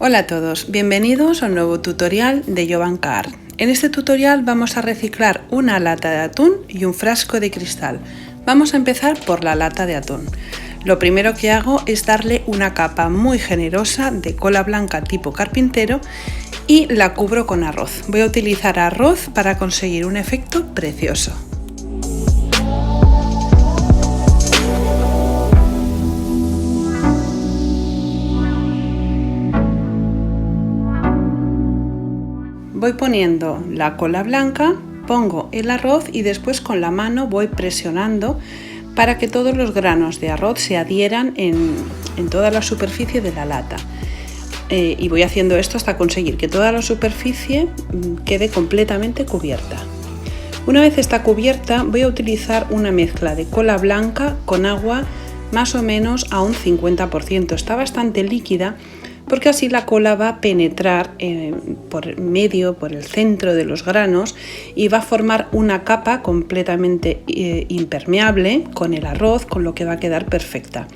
Hola a todos, bienvenidos a un nuevo tutorial de Jovanka Art. En este tutorial vamos a reciclar una lata de atún y un frasco de cristal. Vamos a empezar por la lata de atún. Lo primero que hago es darle una capa muy generosa de cola blanca tipo carpintero y la cubro con arroz. Voy a utilizar arroz para conseguir un efecto precioso. Voy poniendo la cola blanca, pongo el arroz y después con la mano voy presionando para que todos los granos de arroz se adhieran en toda la superficie de la lata. Y voy haciendo esto hasta conseguir que toda la superficie quede completamente cubierta. Una vez está cubierta, voy a utilizar una mezcla de cola blanca con agua más o menos a un 50%. Está bastante líquida, porque así la cola va a penetrar por el centro de los granos y va a formar una capa completamente impermeable con el arroz, con lo que va a quedar perfecta.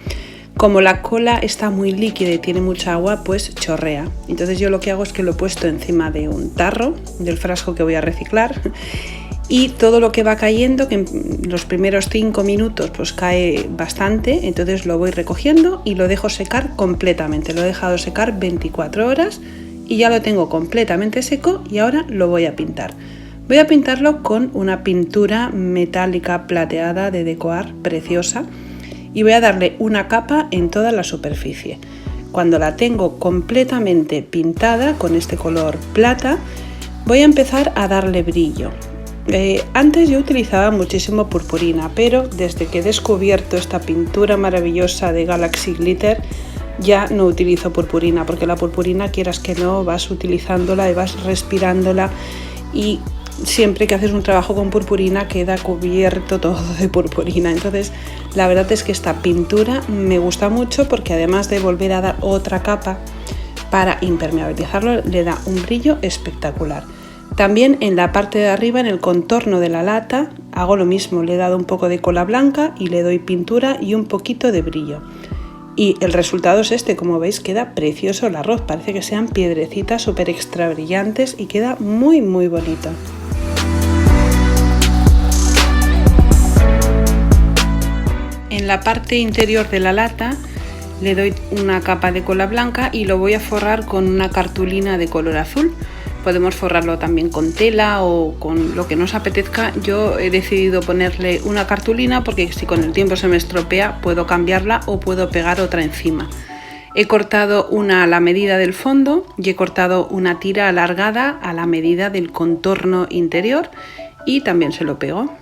Como la cola está muy líquida y tiene mucha agua, pues chorrea. Entonces yo lo que hago es que lo he puesto encima de un tarro, del frasco que voy a reciclar, y todo lo que va cayendo, que en los primeros 5 minutos pues cae bastante, entonces lo voy recogiendo y lo dejo secar completamente. Lo he dejado secar 24 horas y ya lo tengo completamente seco y ahora lo voy a pintar. Voy a pintarlo con una pintura metálica plateada de Deco-Art preciosa y voy a darle una capa en toda la superficie. Cuando la tengo completamente pintada con este color plata, voy a empezar a darle brillo. Antes yo utilizaba muchísimo purpurina, pero desde que he descubierto esta pintura maravillosa de Galaxy Glitter ya no utilizo purpurina, porque la purpurina, quieras que no, vas utilizándola y vas respirándola y siempre que haces un trabajo con purpurina queda cubierto todo de purpurina. Entonces la verdad es que esta pintura me gusta mucho porque además de volver a dar otra capa para impermeabilizarlo, le da un brillo espectacular. También en la parte de arriba, en el contorno de la lata, hago lo mismo, le he dado un poco de cola blanca y le doy pintura y un poquito de brillo. Y el resultado es este, como veis queda precioso el arroz, parece que sean piedrecitas súper extra brillantes y queda muy muy bonito. En la parte interior de la lata le doy una capa de cola blanca y lo voy a forrar con una cartulina de color azul. Podemos forrarlo también con tela o con lo que nos apetezca. Yo he decidido ponerle una cartulina porque si con el tiempo se me estropea puedo cambiarla o puedo pegar otra encima. He cortado una a la medida del fondo y he cortado una tira alargada a la medida del contorno interior y también se lo pego.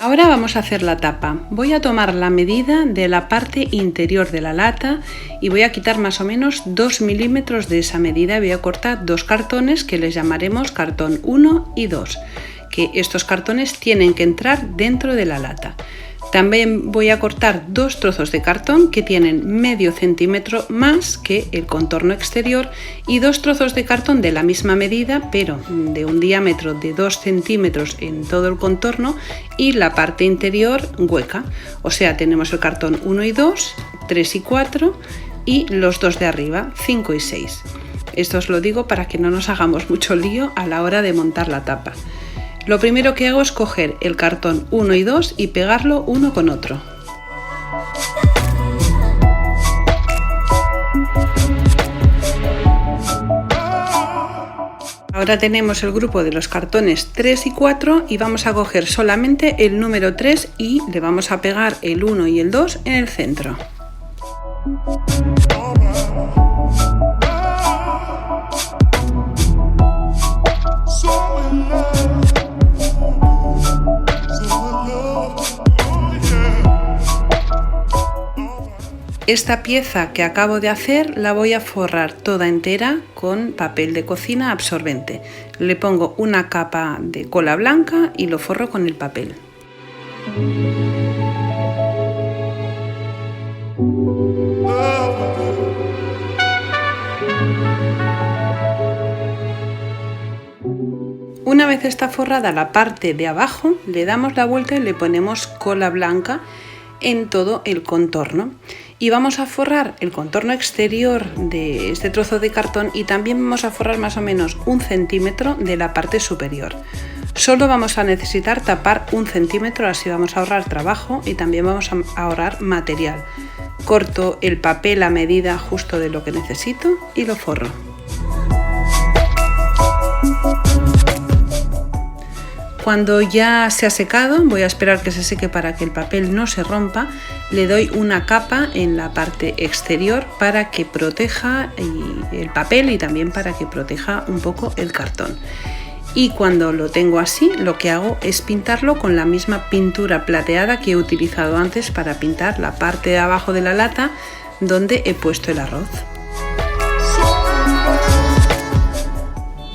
Ahora vamos a hacer la tapa. Voy a tomar la medida de la parte interior de la lata y voy a quitar más o menos 2 milímetros de esa medida y voy a cortar dos cartones que les llamaremos cartón 1 y 2, que estos cartones tienen que entrar dentro de la lata. También voy a cortar dos trozos de cartón que tienen medio centímetro más que el contorno exterior y dos trozos de cartón de la misma medida pero de un diámetro de 2 centímetros en todo el contorno y la parte interior hueca. O sea, tenemos el cartón 1 y 2, 3 y 4 y los dos de arriba, 5 y 6. Esto os lo digo para que no nos hagamos mucho lío a la hora de montar la tapa. Lo primero que hago es coger el cartón 1 y 2 y pegarlo uno con otro. Ahora tenemos el grupo de los cartones 3 y 4 y vamos a coger solamente el número 3 y le vamos a pegar el 1 y el 2 en el centro. Esta pieza que acabo de hacer la voy a forrar toda entera con papel de cocina absorbente. Le pongo una capa de cola blanca y lo forro con el papel. Una vez está forrada la parte de abajo, le damos la vuelta y le ponemos cola blanca en todo el contorno. Y vamos a forrar el contorno exterior de este trozo de cartón y también vamos a forrar más o menos 1 centímetro de la parte superior. Solo vamos a necesitar tapar 1 centímetro, así vamos a ahorrar trabajo y también vamos a ahorrar material. Corto el papel a medida justo de lo que necesito y lo forro. Cuando ya se ha secado, voy a esperar que se seque para que el papel no se rompa, le doy una capa en la parte exterior para que proteja el papel y también para que proteja un poco el cartón. Y cuando lo tengo así, lo que hago es pintarlo con la misma pintura plateada que he utilizado antes para pintar la parte de abajo de la lata donde he puesto el arroz.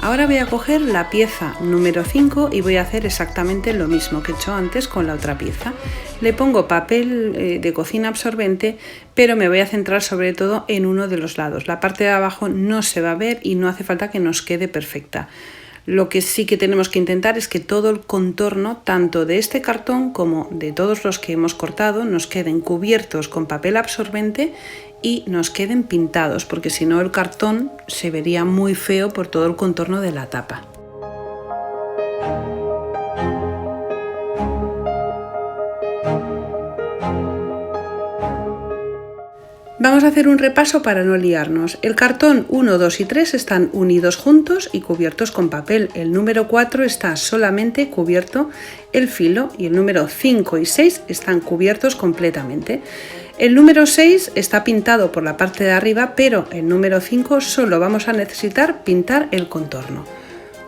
Ahora voy a coger la pieza número 5 y voy a hacer exactamente lo mismo que he hecho antes con la otra pieza. Le pongo papel de cocina absorbente, pero me voy a centrar sobre todo en uno de los lados. La parte de abajo no se va a ver y no hace falta que nos quede perfecta. Lo que sí que tenemos que intentar es que todo el contorno, tanto de este cartón como de todos los que hemos cortado, nos queden cubiertos con papel absorbente y nos queden pintados, porque si no el cartón se vería muy feo por todo el contorno de la tapa. Vamos a hacer un repaso para no liarnos. El cartón 1, 2 y 3 están unidos juntos y cubiertos con papel. El número 4 está solamente cubierto el filo y el número 5 y 6 están cubiertos completamente. El número 6 está pintado por la parte de arriba, pero el número 5 solo vamos a necesitar pintar el contorno.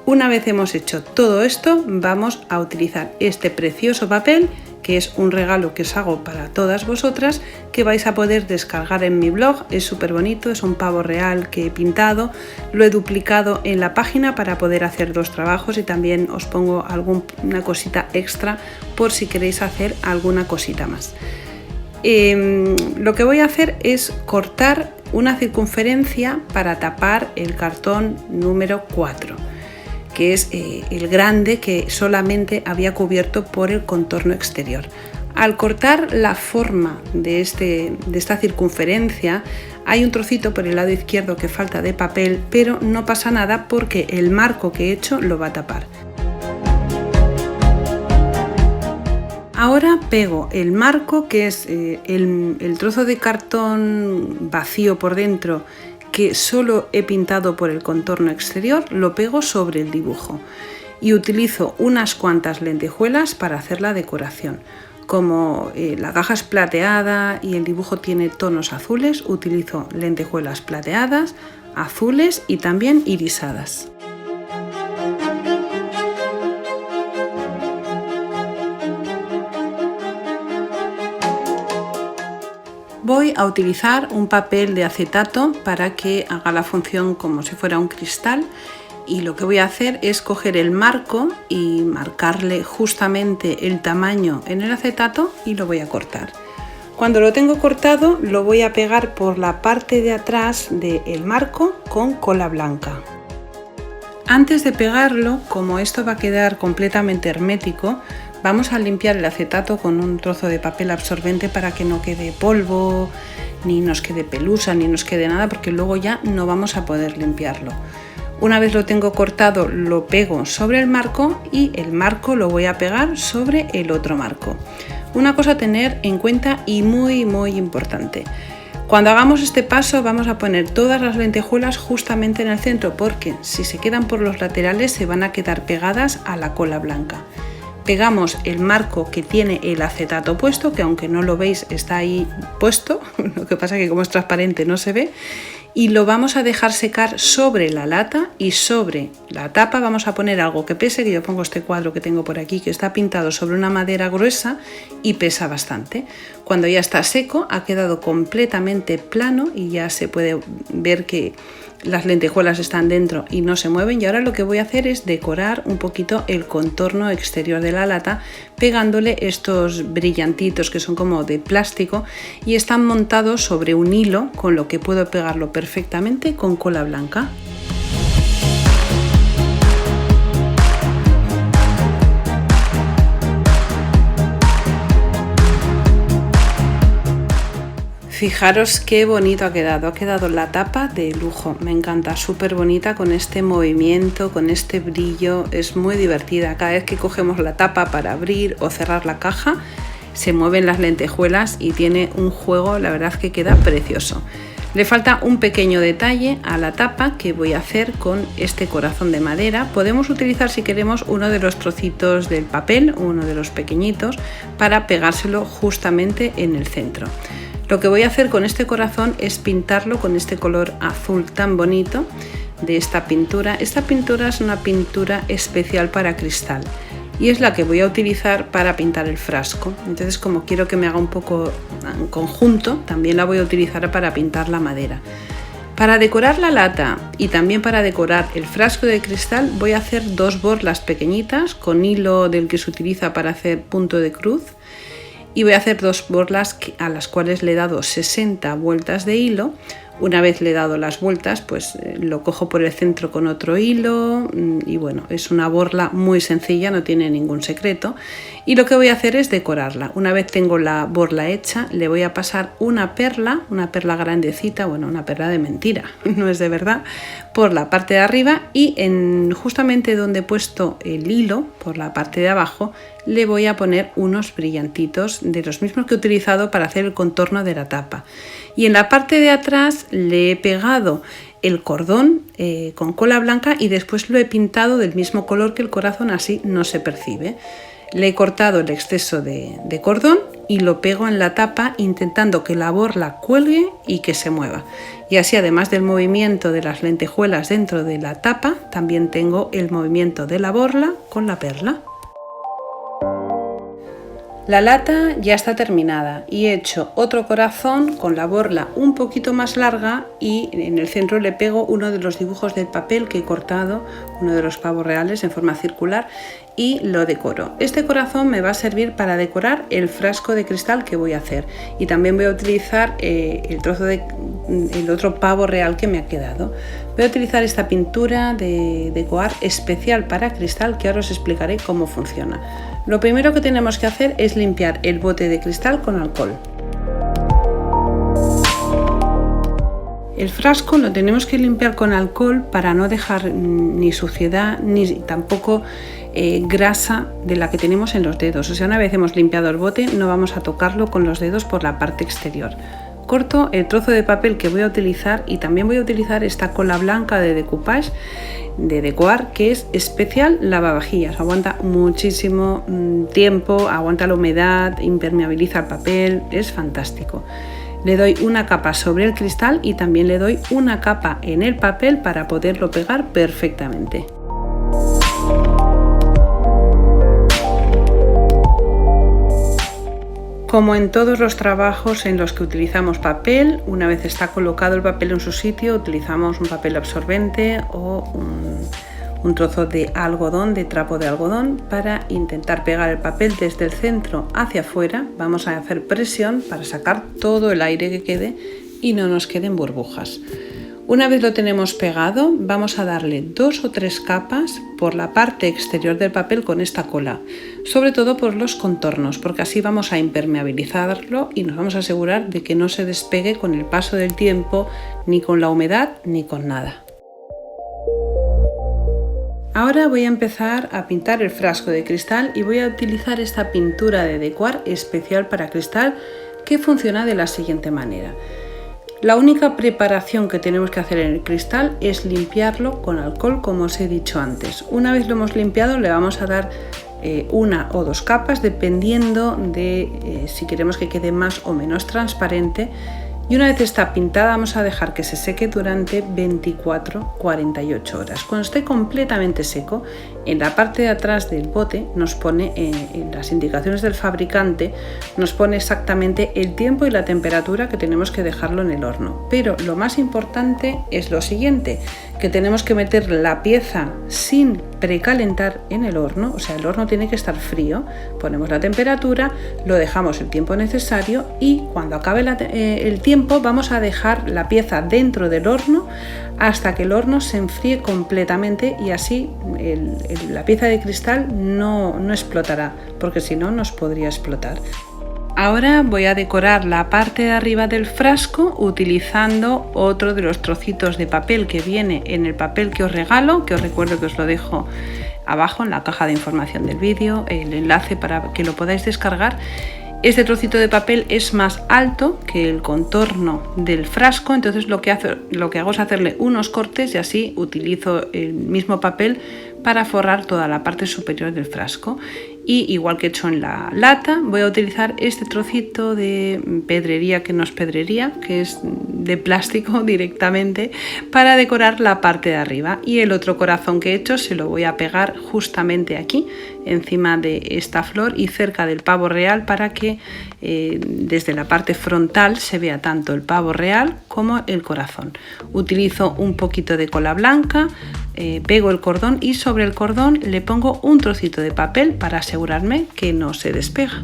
Una vez hemos hecho todo esto, vamos a utilizar este precioso papel, que es un regalo que os hago para todas vosotras, que vais a poder descargar en mi blog. Es súper bonito, es un pavo real que he pintado, lo he duplicado en la página para poder hacer 2 trabajos y también os pongo alguna cosita extra por si queréis hacer alguna cosita más. Lo que voy a hacer es cortar una circunferencia para tapar el cartón número 4, que es el grande que solamente había cubierto por el contorno exterior. Al cortar la forma de esta circunferencia, hay un trocito por el lado izquierdo que falta de papel, pero no pasa nada porque el marco que he hecho lo va a tapar. Ahora pego el marco, que es el trozo de cartón vacío por dentro que solo he pintado por el contorno exterior, lo pego sobre el dibujo y utilizo unas cuantas lentejuelas para hacer la decoración. Como la caja es plateada y el dibujo tiene tonos azules, utilizo lentejuelas plateadas, azules y también irisadas. Voy a utilizar un papel de acetato para que haga la función como si fuera un cristal, y lo que voy a hacer es coger el marco y marcarle justamente el tamaño en el acetato y lo voy a cortar. Cuando lo tengo cortado lo voy a pegar por la parte de atrás del marco con cola blanca. Antes de pegarlo, como esto va a quedar completamente hermético, vamos a limpiar el acetato con un trozo de papel absorbente para que no quede polvo, ni nos quede pelusa, ni nos quede nada, porque luego ya no vamos a poder limpiarlo. Una vez lo tengo cortado, lo pego sobre el marco y el marco lo voy a pegar sobre el otro marco. Una cosa a tener en cuenta y muy importante. Cuando hagamos este paso vamos a poner todas las lentejuelas justamente en el centro, porque si se quedan por los laterales se van a quedar pegadas a la cola blanca. Pegamos el marco que tiene el acetato puesto, que aunque no lo veis está ahí puesto, lo que pasa que como es transparente no se ve, y lo vamos a dejar secar sobre la lata, y sobre la tapa vamos a poner algo que pese, que yo pongo este cuadro que tengo por aquí que está pintado sobre una madera gruesa y pesa bastante. Cuando ya está seco ha quedado completamente plano y ya se puede ver que las lentejuelas están dentro y no se mueven, y ahora lo que voy a hacer es decorar un poquito el contorno exterior de la lata pegándole estos brillantitos que son como de plástico y están montados sobre un hilo, con lo que puedo pegarlo perfectamente con cola blanca. Fijaros qué bonito ha quedado la tapa de lujo, me encanta, súper bonita con este movimiento, con este brillo, es muy divertida. Cada vez que cogemos la tapa para abrir o cerrar la caja, se mueven las lentejuelas y tiene un juego, la verdad que queda precioso. Le falta un pequeño detalle a la tapa que voy a hacer con este corazón de madera. Podemos utilizar, si queremos, uno de los trocitos del papel, uno de los pequeñitos, para pegárselo justamente en el centro. Lo que voy a hacer con este corazón es pintarlo con este color azul tan bonito de esta pintura. Esta pintura es una pintura especial para cristal y es la que voy a utilizar para pintar el frasco. Entonces, como quiero que me haga un poco en conjunto, también la voy a utilizar para pintar la madera. Para decorar la lata y también para decorar el frasco de cristal voy a hacer dos borlas pequeñitas con hilo del que se utiliza para hacer punto de cruz. Y voy a hacer dos borlas a las cuales le he dado 60 vueltas de hilo. Una vez le he dado las vueltas, pues lo cojo por el centro con otro hilo y bueno, es una borla muy sencilla, no tiene ningún secreto. Y lo que voy a hacer es decorarla. Una vez tengo la borla hecha, le voy a pasar una perla grandecita, bueno, una perla de mentira, no es de verdad, por la parte de arriba y justamente donde he puesto el hilo, por la parte de abajo, le voy a poner unos brillantitos de los mismos que he utilizado para hacer el contorno de la tapa. Y en la parte de atrás le he pegado el cordón con cola blanca y después lo he pintado del mismo color que el corazón, así no se percibe. Le he cortado el exceso de cordón y lo pego en la tapa intentando que la borla cuelgue y que se mueva. Y así, además del movimiento de las lentejuelas dentro de la tapa, también tengo el movimiento de la borla con la perla. La lata ya está terminada y he hecho otro corazón con la borla un poquito más larga y en el centro le pego uno de los dibujos del papel que he cortado, uno de los pavos reales en forma circular, y lo decoro. Este corazón me va a servir para decorar el frasco de cristal que voy a hacer y también voy a utilizar el otro pavo real que me ha quedado. Voy a utilizar esta pintura de decorar especial para cristal que ahora os explicaré cómo funciona. Lo primero que tenemos que hacer es limpiar el bote de cristal con alcohol. El frasco lo tenemos que limpiar con alcohol para no dejar ni suciedad ni tampoco grasa de la que tenemos en los dedos. O sea, una vez hemos limpiado el bote no vamos a tocarlo con los dedos por la parte exterior. Corto el trozo de papel que voy a utilizar y también voy a utilizar esta cola blanca de decoupage, de decorar, que es especial lavavajillas. Aguanta muchísimo tiempo, aguanta la humedad, impermeabiliza el papel, es fantástico. Le doy una capa sobre el cristal y también le doy una capa en el papel para poderlo pegar perfectamente. Como en todos los trabajos en los que utilizamos papel, una vez está colocado el papel en su sitio, utilizamos un papel absorbente o un trozo de algodón, de trapo de algodón, para intentar pegar el papel desde el centro hacia afuera. Vamos a hacer presión para sacar todo el aire que quede y no nos queden burbujas. Una vez lo tenemos pegado, vamos a darle 2 o 3 capas por la parte exterior del papel con esta cola, sobre todo por los contornos, porque así vamos a impermeabilizarlo y nos vamos a asegurar de que no se despegue con el paso del tiempo, ni con la humedad, ni con nada. Ahora voy a empezar a pintar el frasco de cristal y voy a utilizar esta pintura de decorar especial para cristal que funciona de la siguiente manera. La única preparación que tenemos que hacer en el cristal es limpiarlo con alcohol, como os he dicho antes. Una vez lo hemos limpiado, le vamos a dar 1 o 2 capas, dependiendo de si queremos que quede más o menos transparente. Y una vez está pintada, vamos a dejar que se seque durante 24-48 horas. Cuando esté completamente seco, en la parte de atrás del bote nos pone, en las indicaciones del fabricante, nos pone exactamente el tiempo y la temperatura que tenemos que dejarlo en el horno. Pero lo más importante es lo siguiente, que tenemos que meter la pieza sin precalentar en el horno, o sea, el horno tiene que estar frío. Ponemos la temperatura, lo dejamos el tiempo necesario y cuando acabe el tiempo vamos a dejar la pieza dentro del horno hasta que el horno se enfríe completamente y así la pieza de cristal no explotará, porque si no nos podría explotar. Ahora voy a decorar la parte de arriba del frasco utilizando otro de los trocitos de papel que viene en el papel que os regalo, que os recuerdo que os lo dejo abajo en la caja de información del vídeo, el enlace para que lo podáis descargar. Este trocito de papel es más alto que el contorno del frasco, entonces lo que hago es hacerle unos cortes y así utilizo el mismo papel para forrar toda la parte superior del frasco. Y igual que he hecho en la lata, voy a utilizar este trocito de pedrería, que no es pedrería, que es de plástico directamente, para decorar la parte de arriba. Y el otro corazón que he hecho se lo voy a pegar justamente aquí, encima de esta flor y cerca del pavo real, para que desde la parte frontal se vea tanto el pavo real como el corazón. Utilizo un poquito de cola blanca, pego el cordón y sobre el cordón le pongo un trocito de papel para asegurarme que no se despega.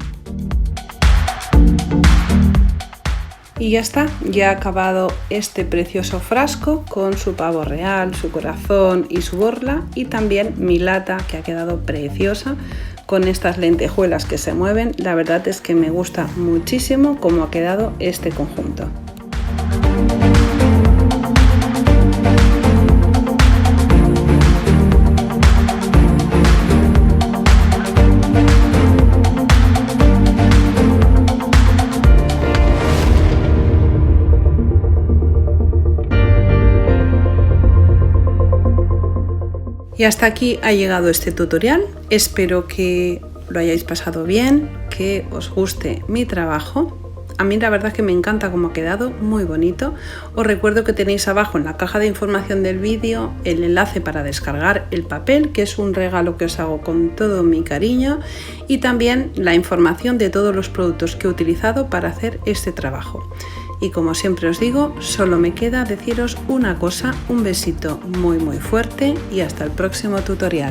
Y ya está, ya ha acabado este precioso frasco con su pavo real, su corazón y su borla, y también mi lata, que ha quedado preciosa con estas lentejuelas que se mueven. La verdad es que me gusta muchísimo cómo ha quedado este conjunto. Y hasta aquí ha llegado este tutorial. Espero que lo hayáis pasado bien, que os guste mi trabajo. A mí la verdad que me encanta cómo ha quedado, muy bonito. Os recuerdo que tenéis abajo en la caja de información del vídeo el enlace para descargar el papel, que es un regalo que os hago con todo mi cariño, y también la información de todos los productos que he utilizado para hacer este trabajo. Y como siempre os digo, solo me queda deciros una cosa, un besito muy fuerte y hasta el próximo tutorial.